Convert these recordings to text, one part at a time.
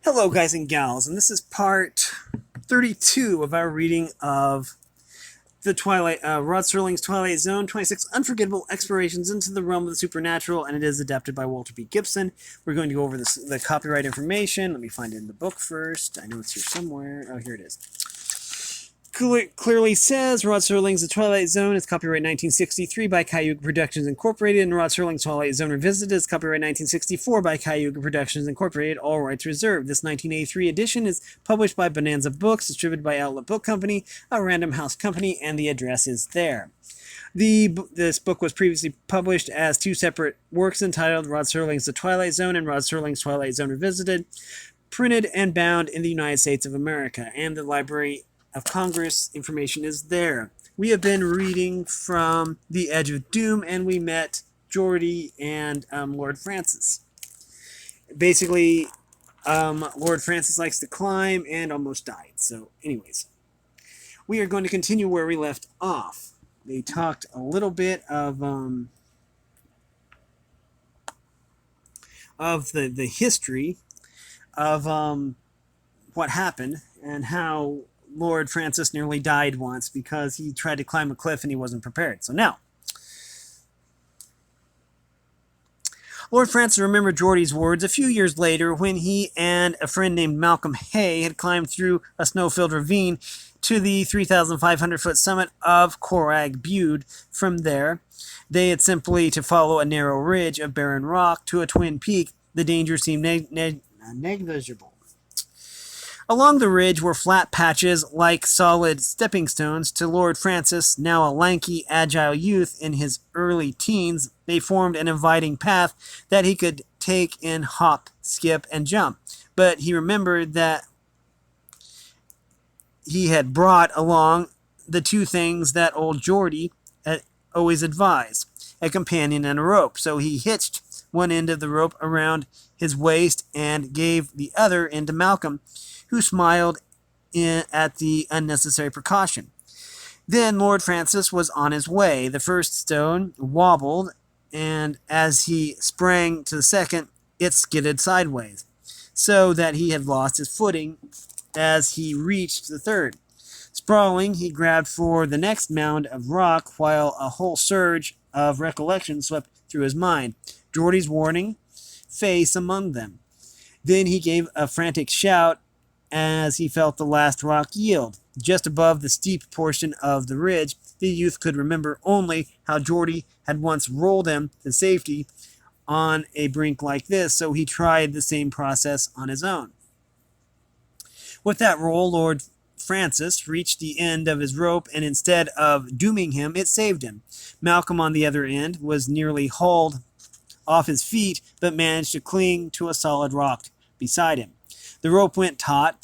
Hello, guys and gals, and this is part 32 of our reading of the Rod Serling's Twilight Zone, 26 Unforgettable Explorations into the Realm of the Supernatural, and it is adapted by Walter B. Gibson. We're going to go over the copyright information. Let me find it in the book first. I know it's here somewhere. Oh, here it is. Clearly says Rod Serling's The Twilight Zone is copyright 1963 by Cayuga Productions Incorporated, and Rod Serling's Twilight Zone Revisited is copyright 1964 by Cayuga Productions Incorporated, all rights reserved. This 1983 edition is published by Bonanza Books, distributed by Outlet Book Company, a Random House company, and the address is there. This book was previously published as two separate works entitled Rod Serling's The Twilight Zone and Rod Serling's Twilight Zone Revisited, printed and bound in the United States of America, and the Library of Congress information is there. We have been reading from The Edge of Doom, and we met Geordi and Lord Francis. Basically, Lord Francis likes to climb and almost died. So, anyways, we are going to continue where we left off. They talked a little bit of the history of what happened and how Lord Francis nearly died once because he tried to climb a cliff and he wasn't prepared. So now, Lord Francis remembered Geordie's words a few years later when he and a friend named Malcolm Hay had climbed through a snow-filled ravine to the 3,500-foot summit of Corag Bude. From there, they had simply to follow a narrow ridge of barren rock to a twin peak. The danger seemed negligible. Along the ridge were flat patches like solid stepping stones. To Lord Francis, now a lanky, agile youth in his early teens, they formed an inviting path that he could take in hop, skip, and jump. But he remembered that he had brought along the two things that old Geordie had always advised, a companion and a rope. So he hitched one end of the rope around his waist and gave the other end to Malcolm, who smiled at the unnecessary precaution. Then Lord Francis was on his way. The first stone wobbled, and as he sprang to the second, it skidded sideways, so that he had lost his footing as he reached the third. Sprawling, he grabbed for the next mound of rock while a whole surge of recollection swept through his mind. Geordie's warning face among them. Then he gave a frantic shout as he felt the last rock yield. Just above the steep portion of the ridge, the youth could remember only how Geordie had once rolled him to safety on a brink like this, so he tried the same process on his own. With that roll, Lord Francis reached the end of his rope, and instead of dooming him, it saved him. Malcolm, on the other end, was nearly hauled off his feet, but managed to cling to a solid rock beside him. The rope went taut,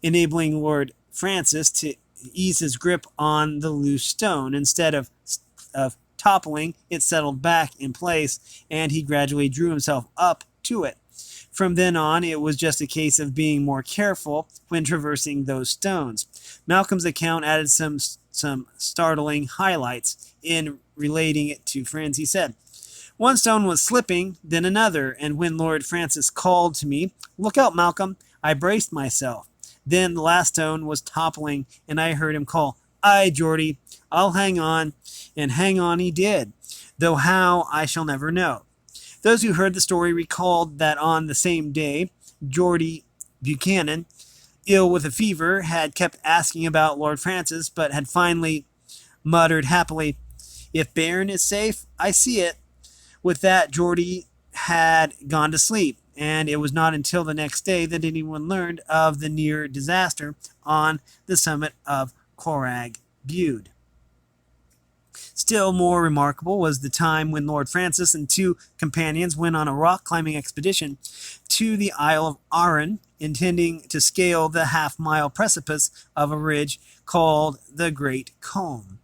enabling Lord Francis to ease his grip on the loose stone. Instead of toppling, it settled back in place, and he gradually drew himself up to it. From then on, it was just a case of being more careful when traversing those stones. Malcolm's account added some startling highlights in relating it to friends. He said, "One stone was slipping, then another, and when Lord Francis called to me, 'Look out, Malcolm,' I braced myself. Then the last stone was toppling, and I heard him call, 'Aye, Geordie, I'll hang on,' and hang on he did, though how I shall never know." Those who heard the story recalled that on the same day, Geordie Buchanan, ill with a fever, had kept asking about Lord Francis, but had finally muttered happily, "If Bairn is safe, I see it." With that, Geordie had gone to sleep, and it was not until the next day that anyone learned of the near disaster on the summit of Corag Bude. Still more remarkable was the time when Lord Francis and two companions went on a rock-climbing expedition to the Isle of Arran, intending to scale the half-mile precipice of a ridge called the Great Combe.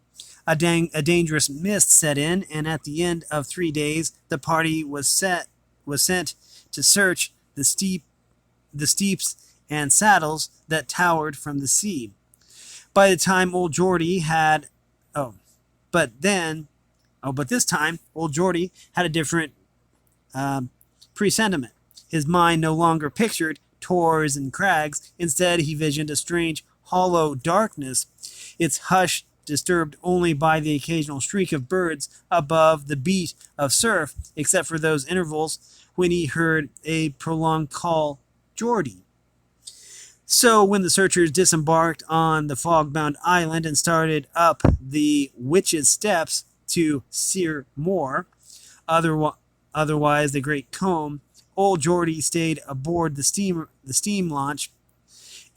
A dangerous mist set in, and at the end of 3 days, the party was sent to search the steeps and saddles that towered from the sea. By the time old Geordie had but this time old Geordie had a different presentiment. His mind no longer pictured tors and crags. Instead, he visioned a strange, hollow darkness, its hush disturbed only by the occasional shriek of birds above the beat of surf, except for those intervals when he heard a prolonged call, Geordie. So when the searchers disembarked on the fog-bound island and started up the Witch's Steps to Sear Moor, otherwise the Great Combe, old Geordie stayed aboard the steam launch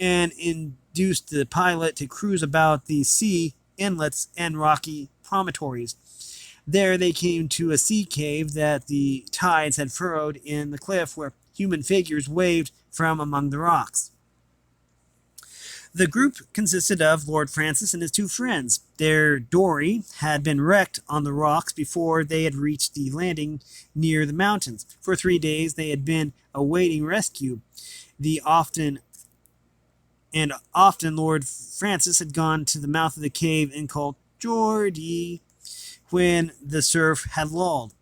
and induced the pilot to cruise about the sea inlets and rocky promontories. There they came to a sea cave that the tides had furrowed in the cliff, where human figures waved from among the rocks. The group consisted of Lord Francis and his two friends. Their dory had been wrecked on the rocks before they had reached the landing near the mountains. For 3 days they had been awaiting rescue. Often Lord Francis had gone to the mouth of the cave and called Geordie when the surf had lulled,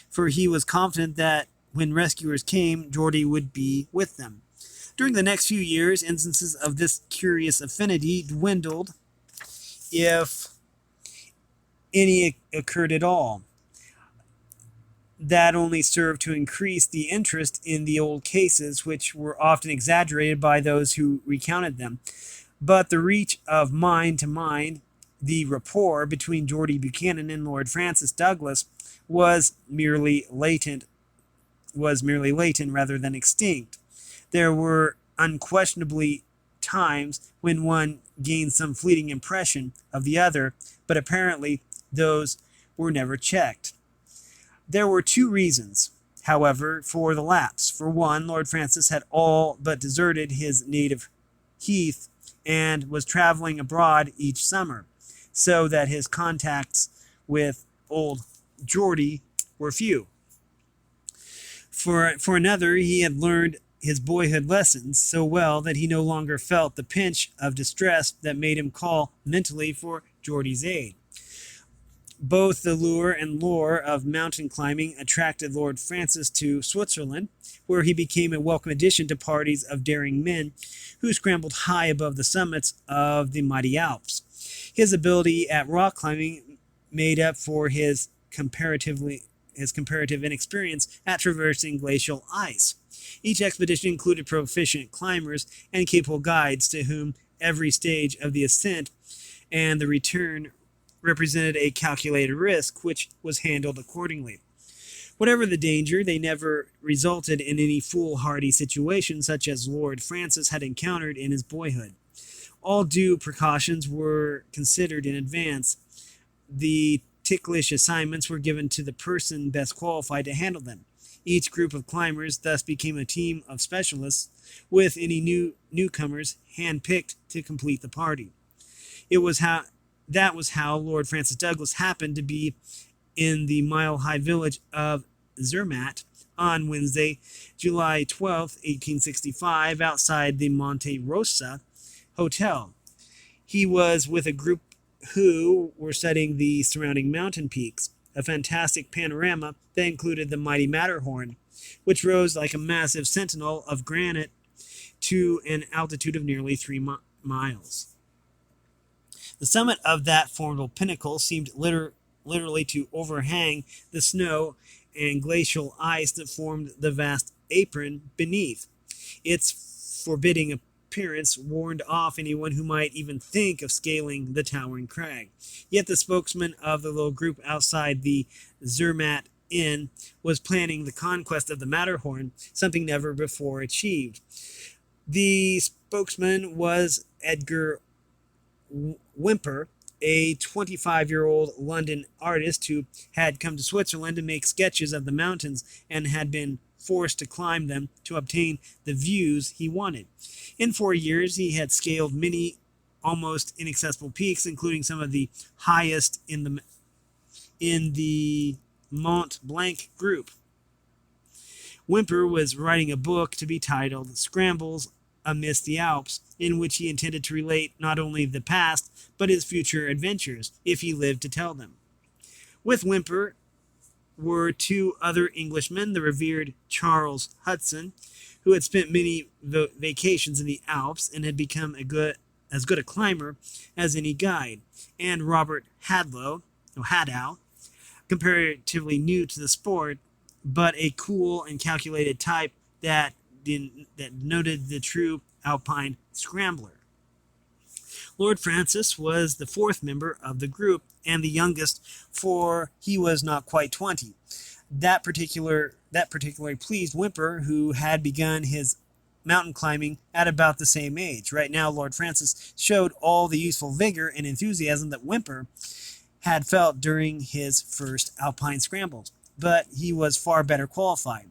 for he was confident that when rescuers came, Geordie would be with them. During the next few years, instances of this curious affinity dwindled, if any occurred at all. That only served to increase the interest in the old cases, which were often exaggerated by those who recounted them. But the reach of mind to mind, the rapport between Geordie Buchanan and Lord Francis Douglas was merely latent rather than extinct. There were unquestionably times when one gained some fleeting impression of the other, but apparently those were never checked. There were 2 reasons, however, for the lapse. For one, Lord Francis had all but deserted his native heath and was traveling abroad each summer, so that his contacts with old Geordie were few. For another, he had learned his boyhood lessons so well that he no longer felt the pinch of distress that made him call mentally for Geordie's aid. Both the lure and lore of mountain climbing attracted Lord Francis to Switzerland, where he became a welcome addition to parties of daring men who scrambled high above the summits of the mighty Alps. His ability at rock climbing made up for his comparative inexperience at traversing glacial ice. Each expedition included proficient climbers and capable guides to whom every stage of the ascent and the return represented a calculated risk, which was handled accordingly. Whatever the danger, they never resulted in any foolhardy situation such as Lord Francis had encountered in his boyhood. All due precautions were considered in advance. The ticklish assignments were given to the person best qualified to handle them. Each group of climbers thus became a team of specialists, with any newcomers handpicked to complete the party. That was how Lord Francis Douglas happened to be in the mile-high village of Zermatt on Wednesday, July 12, 1865, outside the Monte Rosa Hotel. He was with a group who were studying the surrounding mountain peaks, a fantastic panorama that included the mighty Matterhorn, which rose like a massive sentinel of granite to an altitude of nearly 3 miles. The summit of that formidable pinnacle seemed literally to overhang the snow and glacial ice that formed the vast apron beneath. Its forbidding appearance warned off anyone who might even think of scaling the towering crag. Yet the spokesman of the little group outside the Zermatt Inn was planning the conquest of the Matterhorn, something never before achieved. The spokesman was Edgar Whymper, a 25-year-old London artist who had come to Switzerland to make sketches of the mountains and had been forced to climb them to obtain the views he wanted. In 4 years, he had scaled many almost inaccessible peaks, including some of the highest in the Mont Blanc group. Whymper was writing a book to be titled Scrambles Amidst the Alps, in which he intended to relate not only the past, but his future adventures, if he lived to tell them. With Whymper were 2 other Englishmen, the revered Charles Hudson, who had spent many vacations in the Alps and had become as good a climber as any guide, and Robert Hadow, comparatively new to the sport, but a cool and calculated type that noted the true alpine scrambler. Lord Francis was the fourth member of the group and the youngest, for he was not quite 20. That particularly pleased Whymper, who had begun his mountain climbing at about the same age. Right now, Lord Francis showed all the youthful vigor and enthusiasm that Whymper had felt during his first alpine scrambles, but he was far better qualified.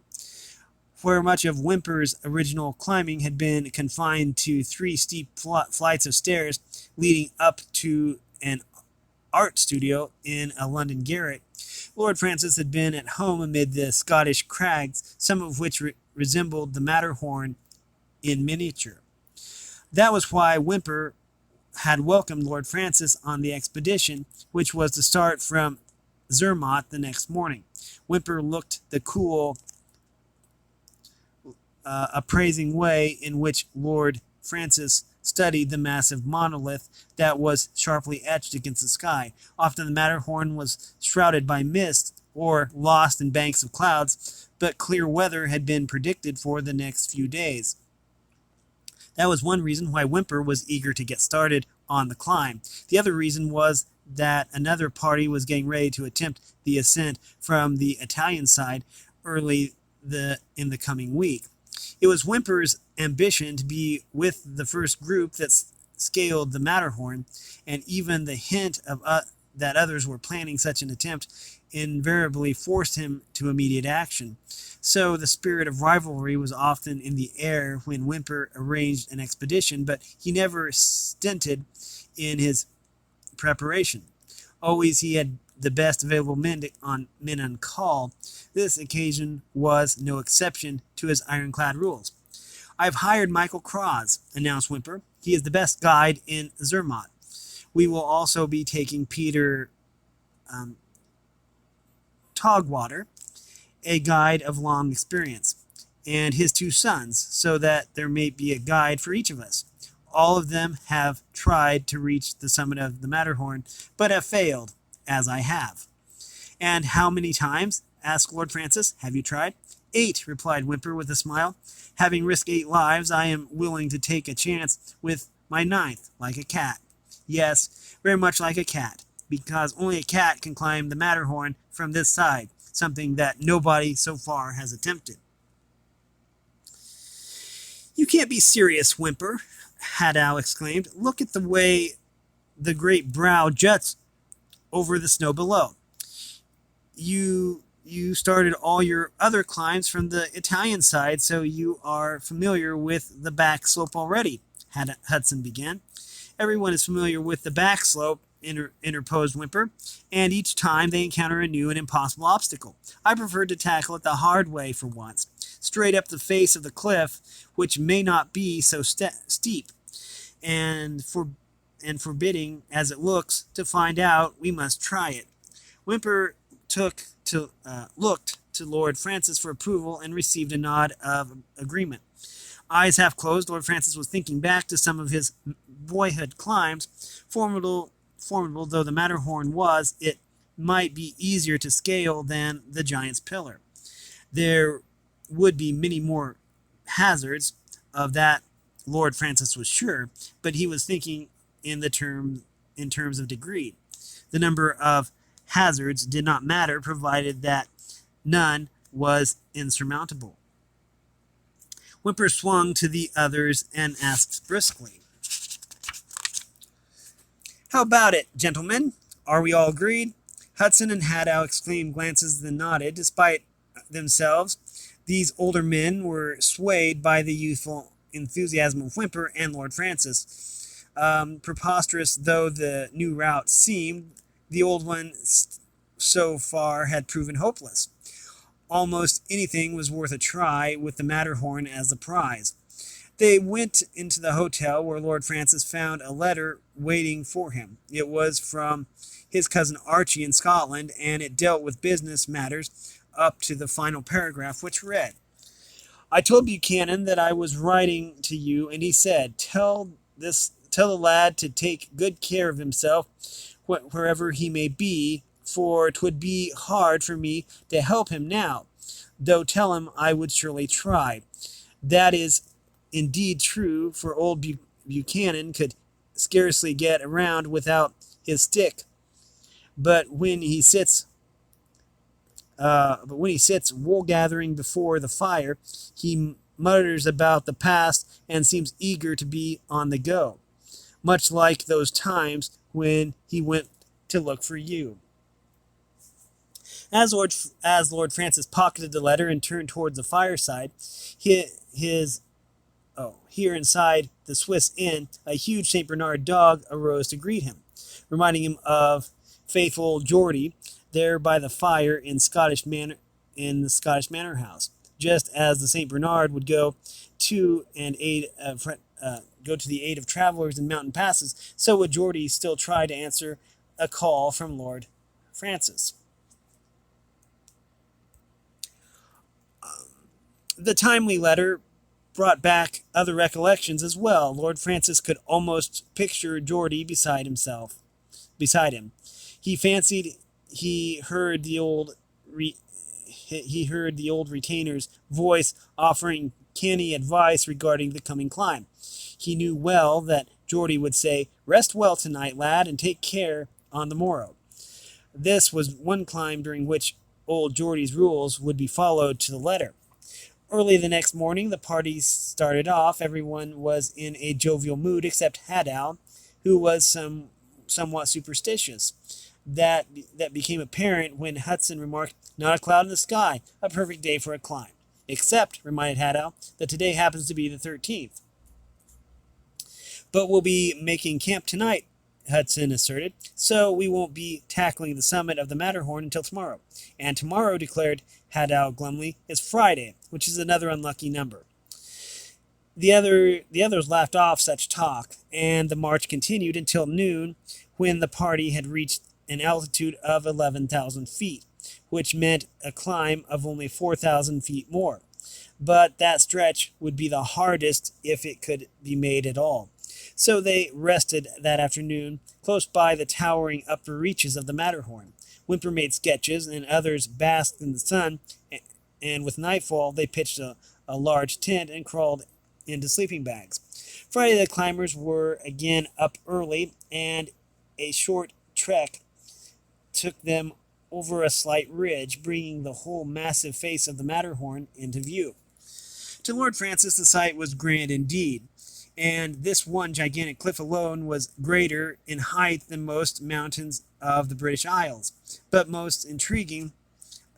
Where much of Whymper's original climbing had been confined to 3 steep flights of stairs leading up to an art studio in a London garret, Lord Francis had been at home amid the Scottish crags, some of which resembled the Matterhorn in miniature. That was why Whymper had welcomed Lord Francis on the expedition, which was to start from Zermatt the next morning. Whymper looked the cool, appraising way in which Lord Francis studied the massive monolith that was sharply etched against the sky. Often the Matterhorn was shrouded by mist or lost in banks of clouds, but clear weather had been predicted for the next few days. That was one reason why Whymper was eager to get started on the climb. The other reason was that another party was getting ready to attempt the ascent from the Italian side early in the coming week. It was Whymper's ambition to be with the first group that scaled the Matterhorn, and even the hint of that others were planning such an attempt invariably forced him to immediate action. So the spirit of rivalry was often in the air when Whymper arranged an expedition, but he never stinted in his preparation. Always he had the best available men on call. This occasion was no exception to his ironclad rules. "I've hired Michael Cross," announced Whymper. "He is the best guide in Zermatt. We will also be taking Peter Togwater, a guide of long experience, and his 2 sons, so that there may be a guide for each of us. All of them have tried to reach the summit of the Matterhorn, but have failed, as I have." "And how many times?" asked Lord Francis. "Have you tried?" "8, replied Whymper with a smile. "Having risked 8 lives, I am willing to take a chance with my 9th, like a cat. Yes, very much like a cat, because only a cat can climb the Matterhorn from this side, something that nobody so far has attempted." "You can't be serious, Whymper," Hadow exclaimed. "Look at the way the great brow juts over the snow below. You started all your other climbs from the Italian side, so you are familiar with the back slope already," Hudson began. "Everyone is familiar with the back slope," interposed Whymper, "and each time they encounter a new and impossible obstacle. I preferred to tackle it the hard way for once, straight up the face of the cliff, which may not be so steep, and forbidding as it looks to find out, we must try it." Whymper looked to Lord Francis for approval and received a nod of agreement. Eyes half closed, Lord Francis was thinking back to some of his boyhood climbs. Formidable though the Matterhorn was, it might be easier to scale than the Giant's Pillar. There would be many more hazards, of that Lord Francis was sure, but he was thinking in terms of degree. The number of hazards did not matter, provided that none was insurmountable. Whymper swung to the others and asked briskly, "How about it, gentlemen? Are we all agreed?" Hudson and Hadow exclaimed, glances then nodded. Despite themselves, these older men were swayed by the youthful enthusiasm of Whymper and Lord Francis. Preposterous though the new route seemed, the old one so far had proven hopeless. Almost anything was worth a try, with the Matterhorn as the prize. They went into the hotel, where Lord Francis found a letter waiting for him. It was from his cousin Archie in Scotland, and it dealt with business matters up to the final paragraph, which read, I told Buchanan that I was writing to you, and he said, tell the lad to take good care of himself wherever he may be, for 'twould be hard for me to help him now, though tell him I would surely try. That is indeed true, for old Buchanan could scarcely get around without his stick, but when he sits wool gathering before the fire, he mutters about the past and seems eager to be on the go, much like those times when he went to look for you. As Lord Francis pocketed the letter and turned towards the fireside, here inside the Swiss inn, a huge St. Bernard dog arose to greet him, reminding him of faithful Geordie there by the fire in the Scottish Manor House. Just as the St. Bernard would go to the aid of travelers in mountain passes, so would Geordie still try to answer a call from Lord Francis. The timely letter brought back other recollections as well. Lord Francis could almost picture Geordie beside him. He fancied he heard the old retainer's voice offering canny advice regarding the coming climb. He knew well that Geordie would say, "Rest well tonight, lad, and take care on the morrow." This was one climb during which old Geordie's rules would be followed to the letter. Early the next morning, the party started off. Everyone was in a jovial mood except Hadow, who was somewhat superstitious. That became apparent when Hudson remarked, "Not a cloud in the sky, a perfect day for a climb. Except," reminded Hadow, "that today happens to be the 13th. "But we'll be making camp tonight," Hudson asserted, "so we won't be tackling the summit of the Matterhorn until tomorrow." "And tomorrow," declared Hadow glumly, "is Friday, which is another unlucky number." The others laughed off such talk, and the march continued until noon, when the party had reached an altitude of 11,000 feet, which meant a climb of only 4,000 feet more. But that stretch would be the hardest if it could be made at all. So they rested that afternoon close by the towering upper reaches of the Matterhorn. Whymper made sketches, and others basked in the sun, and with nightfall they pitched a large tent and crawled into sleeping bags. Friday the climbers were again up early, and a short trek took them over a slight ridge, bringing the whole massive face of the Matterhorn into view. To Lord Francis the sight was grand indeed, and this one gigantic cliff alone was greater in height than most mountains of the British Isles. But most intriguing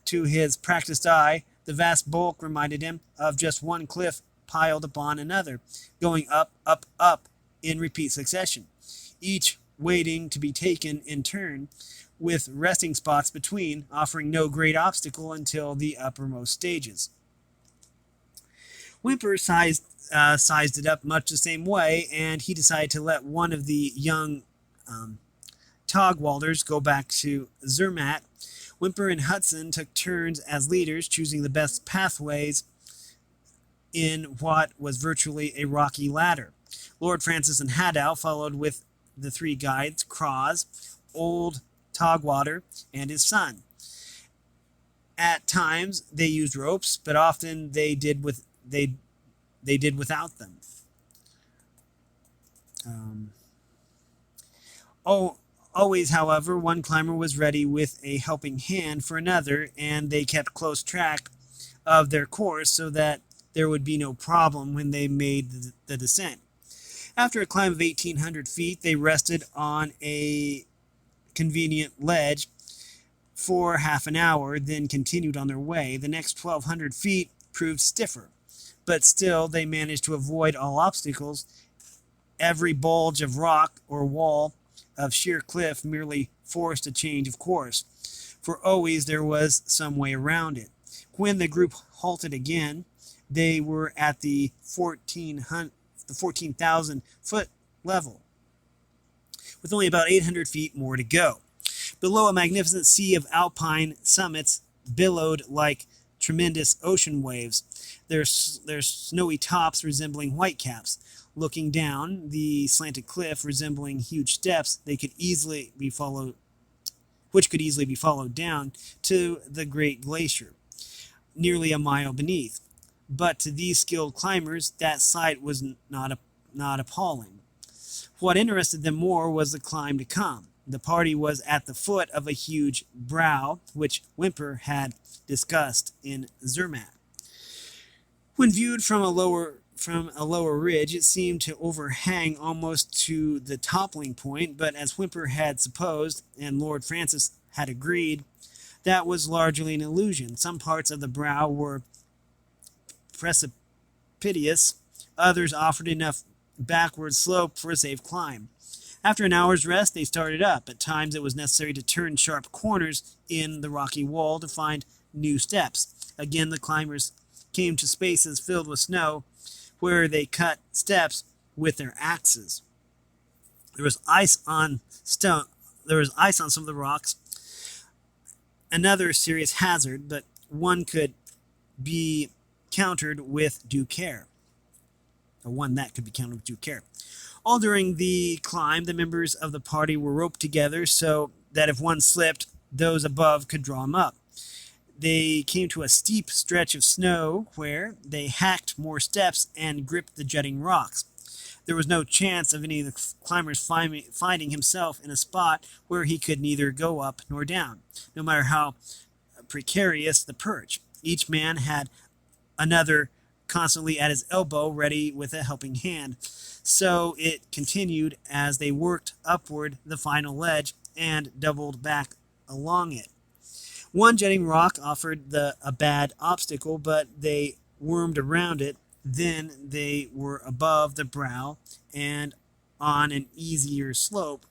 to his practiced eye, the vast bulk reminded him of just one cliff piled upon another, going up, up, up in repeat succession, each waiting to be taken in turn, with resting spots between, offering no great obstacle until the uppermost stages. Whymper sized it up much the same way, and he decided to let one of the young Taugwalders go back to Zermatt. Whymper and Hudson took turns as leaders, choosing the best pathways in what was virtually a rocky ladder. Lord Francis and Hadow followed with the three guides, Croz, old Taugwalder, and his son. At times they used ropes, but often they did without them. Always, however, one climber was ready with a helping hand for another, and they kept close track of their course so that there would be no problem when they made the descent. After a climb of 1,800 feet, they rested on a convenient ledge for half an hour, then continued on their way. The next 1,200 feet proved stiffer, but still they managed to avoid all obstacles. Every bulge of rock or wall of sheer cliff merely forced a change of course, for always there was some way around it. When the group halted again, they were at the 14,000 foot level, with only about 800 feet more to go. Below, a magnificent sea of alpine summits billowed like tremendous ocean waves. their snowy tops resembling whitecaps. Looking down the slanted cliff resembling huge steps, which could easily be followed down to the great glacier, nearly a mile beneath. But to these skilled climbers, that sight was not appalling. What interested them more was the climb to come. The party was at the foot of a huge brow, which Whymper had discussed in Zermatt. When viewed from a lower ridge, it seemed to overhang almost to the toppling point, but as Whymper had supposed, and Lord Francis had agreed, that was largely an illusion. Some parts of the brow were precipitous, others offered enough backward slope for a safe climb. After an hour's rest, they started up. At times, it was necessary to turn sharp corners in the rocky wall to find new steps. Again, the climbers came to spaces filled with snow, where they cut steps with their axes. There was ice on some of the rocks, another serious hazard, but one could be countered with due care. All during the climb, the members of the party were roped together so that if one slipped, those above could draw him up. They came to a steep stretch of snow where they hacked more steps and gripped the jutting rocks. There was no chance of any of the climbers finding himself in a spot where he could neither go up nor down, no matter how precarious the perch. Each man had another constantly at his elbow, ready with a helping hand. So it continued as they worked upward the final ledge and doubled back along it. One jutting rock offered a bad obstacle, but they wormed around it. Then they were above the brow and on an easier slope,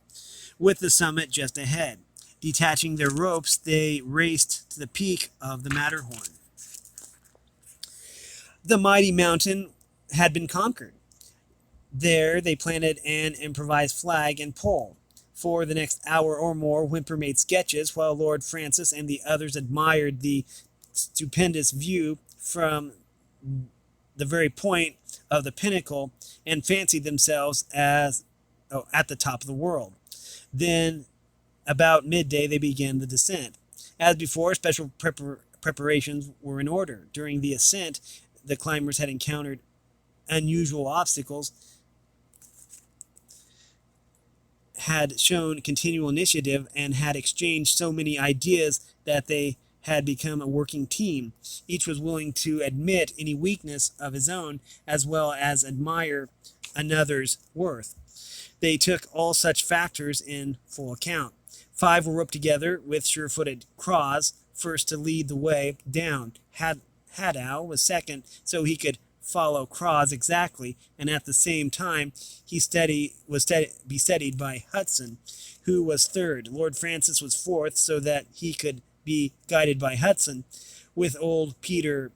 with the summit just ahead. Detaching their ropes, they raced to the peak of the Matterhorn. The mighty mountain had been conquered. There they planted an improvised flag and pole. For the next hour or more, Whymper made sketches, while Lord Francis and the others admired the stupendous view from the very point of the pinnacle and fancied themselves at the top of the world. Then, about midday, they began the descent. As before, special preparations were in order. During the ascent, the climbers had encountered unusual obstacles, had shown continual initiative, and had exchanged so many ideas that they had become a working team. Each was willing to admit any weakness of his own as well as admire another's worth. They took all such factors in full account. 5 were roped together with sure-footed Cross, first to lead the way down. Haddow was second, so he could follow Cross exactly, and at the same time he was steadied by Hudson, who was third. Lord Francis was fourth, so that he could be guided by Hudson, with old Peter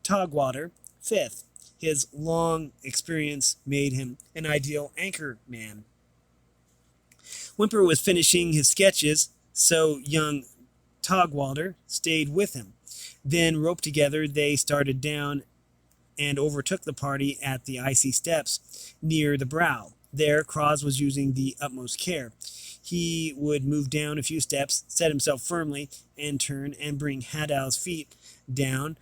Togwater fifth. His long experience made him an ideal anchor man. Whymper was finishing his sketches, so young Togwater stayed with him. Then, roped together, they started down and overtook the party at the icy steps near the brow. There, Cross was using the utmost care. He would move down a few steps, set himself firmly, and turn and bring Haddow's feet down,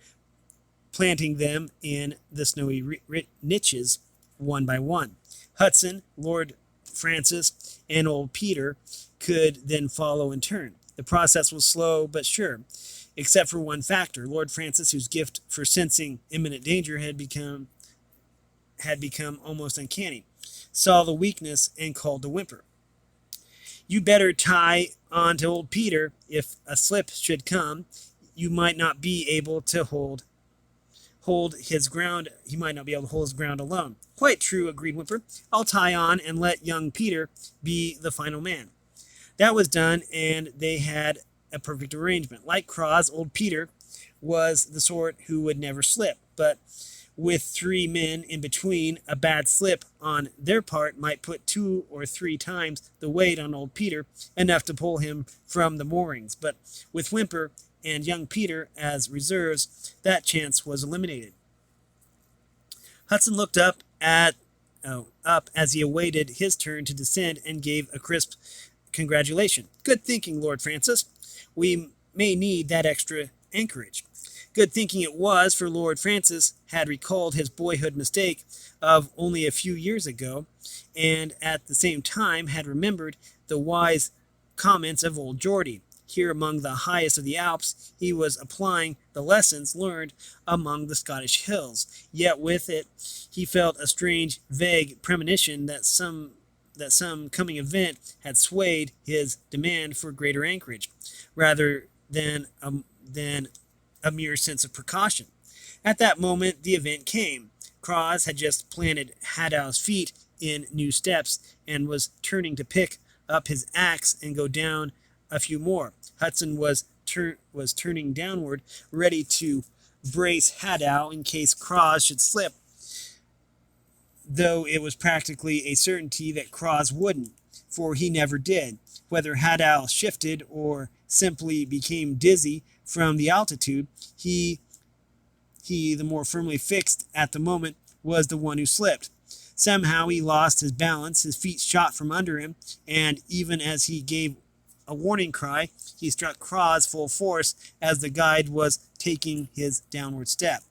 planting them in the snowy niches one by one. Hudson, Lord Francis, and old Peter could then follow in turn. The process was slow but sure, except for one factor. Lord Francis, whose gift for sensing imminent danger had become almost uncanny, saw the weakness and called to Whymper. "You better tie on to old Peter. If a slip should come, you might not be able to hold his ground. He might not be able to hold his ground alone." "Quite true," agreed Whymper. "I'll tie on and let young Peter be the final man." That was done, and they had a perfect arrangement. Like Cross, old Peter was the sort who would never slip, but with 3 men in between, a bad slip on their part might put 2 or 3 times the weight on old Peter, enough to pull him from the moorings. But with Whymper and young Peter as reserves, that chance was eliminated. Hudson looked up as he awaited his turn to descend and gave a crisp congratulation. Good thinking, Lord Francis. We may need that extra anchorage. Good thinking it was, for Lord Francis had recalled his boyhood mistake of only a few years ago, and at the same time had remembered the wise comments of old Geordie. Here among the highest of the Alps, he was applying the lessons learned among the Scottish hills. Yet with it, he felt a strange, vague premonition that some coming event had swayed his demand for greater anchorage, rather than a mere sense of precaution. At that moment, the event came. Croz had just planted Hadow's feet in new steps and was turning to pick up his axe and go down a few more. Hudson was turning downward, ready to brace Hadow in case Croz should slip, though it was practically a certainty that Croz wouldn't, for he never did. Whether Hadow shifted or simply became dizzy from the altitude, he, the more firmly fixed at the moment, was the one who slipped. Somehow he lost his balance, his feet shot from under him, and even as he gave a warning cry, he struck Croz full force as the guide was taking his downward step.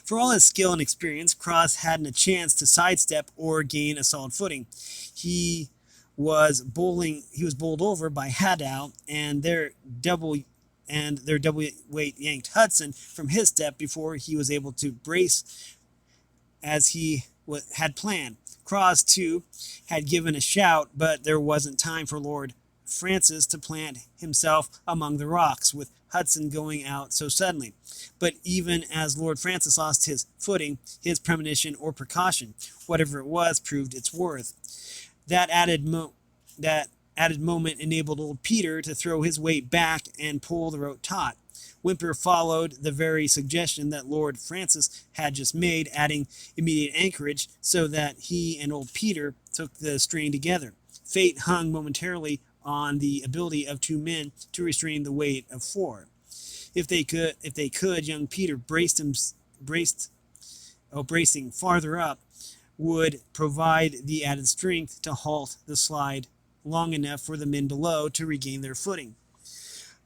For all his skill and experience, Croz hadn't a chance to sidestep or gain a solid footing. He was bowled over by Hadow, and their double weight yanked Hudson from his step before he was able to brace as he had planned. Croz, too, had given a shout, but there wasn't time for Lord Francis to plant himself among the rocks, with Hudson going out so suddenly. But even as Lord Francis lost his footing, his premonition or precaution, whatever it was, proved its worth. That added moment enabled old Peter to throw his weight back and pull the rope taut. Whymper followed the very suggestion that Lord Francis had just made, adding immediate anchorage so that he and old Peter took the strain together. Fate hung momentarily on the ability of two men to restrain the weight of four. If they could, young Peter, bracing farther up, would provide the added strength to halt the slide long enough for the men below to regain their footing.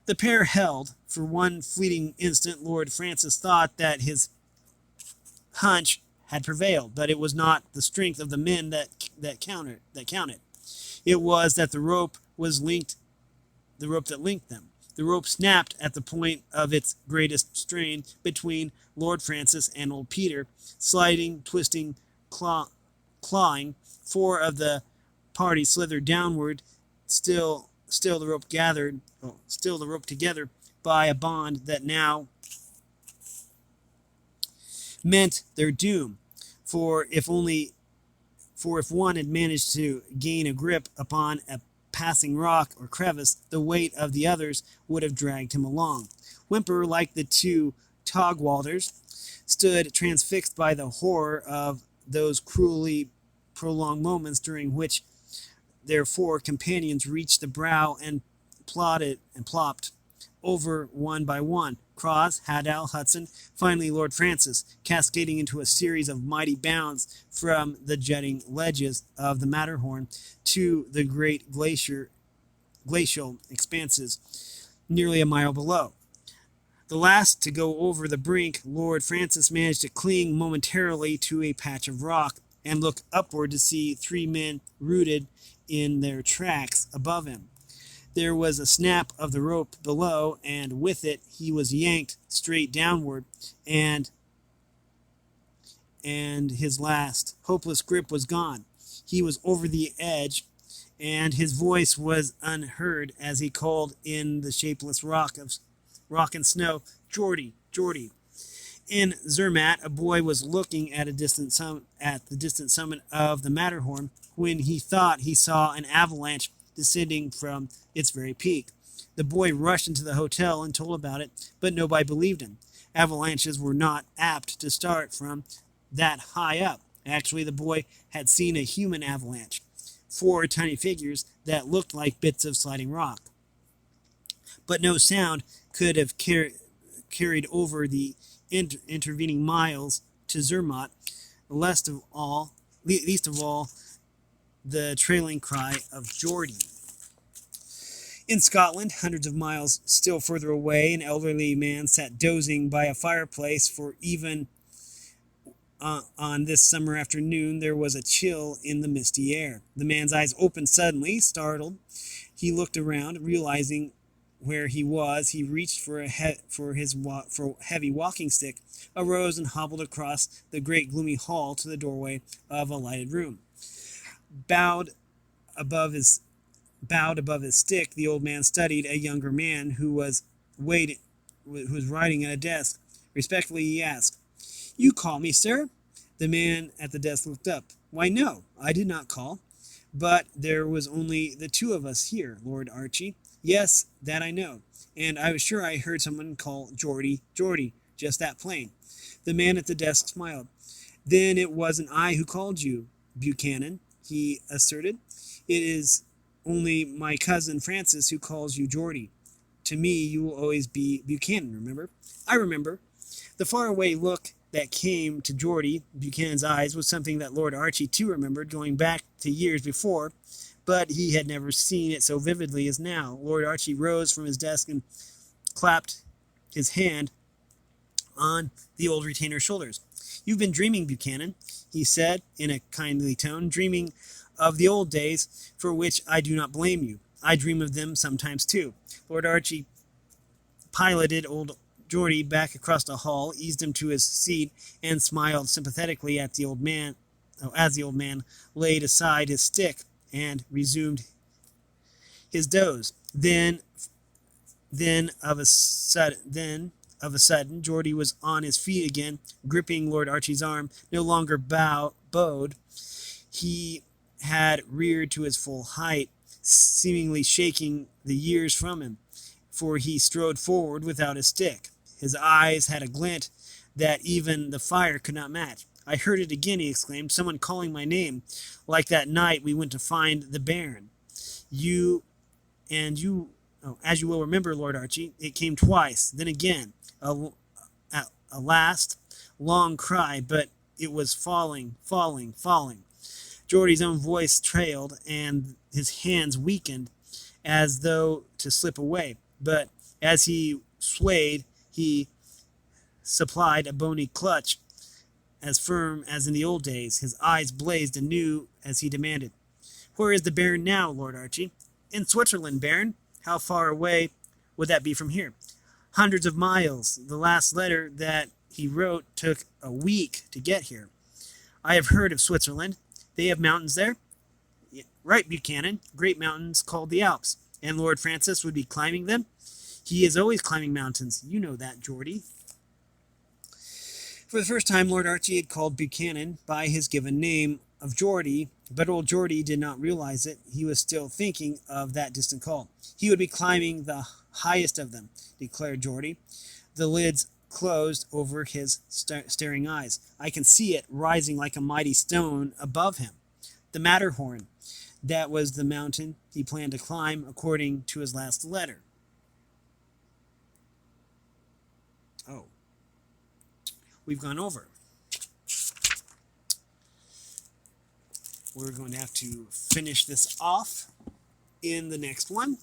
The pair held. For one fleeting instant, Lord Francis thought that his hunch had prevailed, but it was not the strength of the men that counted. It was that the rope that linked them. The rope snapped at the point of its greatest strain between Lord Francis and old Peter, sliding, twisting, clawing. Four of the party slithered downward, still the rope together by a bond that now meant their doom. For if one had managed to gain a grip upon a passing rock or crevice, the weight of the others would have dragged him along. Whymper, like the two Togwalders, stood transfixed by the horror of those cruelly prolonged moments during which their four companions reached the brow and plopped over one by one. Croz, Hadow, Hudson, finally Lord Francis, cascading into a series of mighty bounds from the jutting ledges of the Matterhorn to the great glacial expanses nearly a mile below. The last to go over the brink, Lord Francis managed to cling momentarily to a patch of rock and look upward to see three men rooted in their tracks above him. There was a snap of the rope below, and with it he was yanked straight downward, and his last hopeless grip was gone. He was over the edge, and his voice was unheard as he called in the shapeless rock and snow, "Geordie, Geordie." In Zermatt, a boy was looking at the distant summit of the Matterhorn when he thought he saw an avalanche descending from its very peak. The boy rushed into the hotel and told about it, but nobody believed him. Avalanches were not apt to start from that high up. Actually, the boy had seen a human avalanche, four tiny figures that looked like bits of sliding rock. But no sound could have carried over the intervening miles to Zermatt, least of all, the trailing cry of Geordie. In Scotland, hundreds of miles still further away, an elderly man sat dozing by a fireplace, for even on this summer afternoon there was a chill in the misty air. The man's eyes opened suddenly, startled. He looked around, realizing where he was. He reached for his heavy walking stick, arose and hobbled across the great gloomy hall to the doorway of a lighted room. Bowed above his stick, the old man studied a younger man who was writing at a desk. Respectfully, he asked, "You call me, sir?" The man at the desk looked up. "Why, no, I did not call. But there was only the two of us here, Lord Archie." "Yes, that I know. And I was sure I heard someone call Geordie, Geordie, just that plain." The man at the desk smiled. "Then it wasn't I who called you, Buchanan," he asserted. "It is only my cousin Francis who calls you Geordie. To me, you will always be Buchanan, remember?" "I remember." The faraway look that came to Geordie Buchanan's eyes was something that Lord Archie too remembered, going back to years before, but he had never seen it so vividly as now. Lord Archie rose from his desk and clapped his hand on the old retainer's shoulders. "You've been dreaming, Buchanan," he said in a kindly tone, "dreaming of the old days, for which I do not blame you. I dream of them sometimes too." Lord Archie piloted old Geordie back across the hall, eased him to his seat, and smiled sympathetically at the old man, as the old man laid aside his stick and resumed his doze. Then of a sudden, Geordie was on his feet again, gripping Lord Archie's arm. No longer bowed. He had reared to his full height, seemingly shaking the years from him, for he strode forward without his stick. His eyes had a glint that even the fire could not match. "I heard it again," he exclaimed, "someone calling my name, like that night we went to find the Baron. As you will remember, Lord Archie, it came twice, then again, a last long cry, but it was falling, falling, falling." Geordie's own voice trailed, and his hands weakened as though to slip away, but as he swayed, he supplied a bony clutch as firm as in the old days. His eyes blazed anew as he demanded, "Where is the Baron now, Lord Archie?" "In Switzerland, Baron." "How far away would that be from here?" "Hundreds of miles. The last letter that he wrote took a week to get here." "I have heard of Switzerland. They have mountains there?" "Right, Buchanan. Great mountains called the Alps. And Lord Francis would be climbing them?" "He is always climbing mountains. You know that, Geordie." For the first time, Lord Archie had called Buchanan by his given name of Geordie, but old Geordie did not realize it. He was still thinking of that distant call. "He would be climbing the highest of them," declared Geordie. The lids closed over his staring eyes. "I can see it rising like a mighty stone above him." The Matterhorn. That was the mountain he planned to climb, according to his last letter. Oh. We've gone over. We're going to have to finish this off in the next one.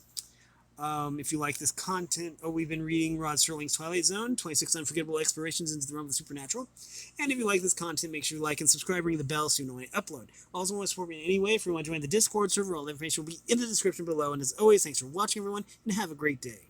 If you like this content, we've been reading Rod Serling's Twilight Zone, 26 Unforgettable Explorations into the Realm of the Supernatural. And if you like this content, make sure you like and subscribe, ring the bell so you know when I upload. Also, want to support me in any way, if you want to join the Discord server, all the information will be in the description below. And as always, thanks for watching, everyone, and have a great day.